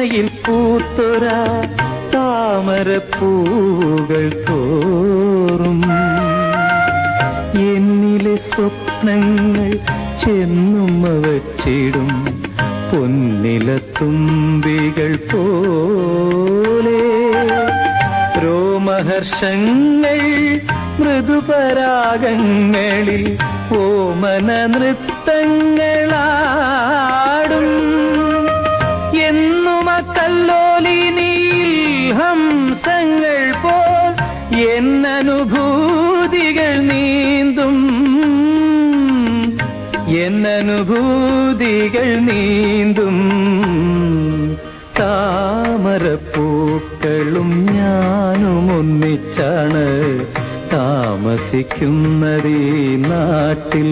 ഓർമ്മയിൽ പൂത്തൊരാ താമരപ്പൂവുകൾ തോറും എന്നിലെ സ്വപ്നങ്ങൾ ചെന്നുമ്മ വച്ചിടും പൊന്നിലത്തുമ്പികൾ പോലെ രോമഹർഷങ്ങൾ മൃദുപരാഗങ്ങളിൽ ഓമന നൃത്തങ്ങളാടും എന്നുമ കല്ലോലിനിയിൽ ഹംസങ്ങൾ പോൽ എന്നനുഭൂതികൾ നീന്തും താമരപ്പൂക്കളും ഞാനും ഒന്നിച്ചാണ് താമസിക്കുന്നതീ നാട്ടിൽ.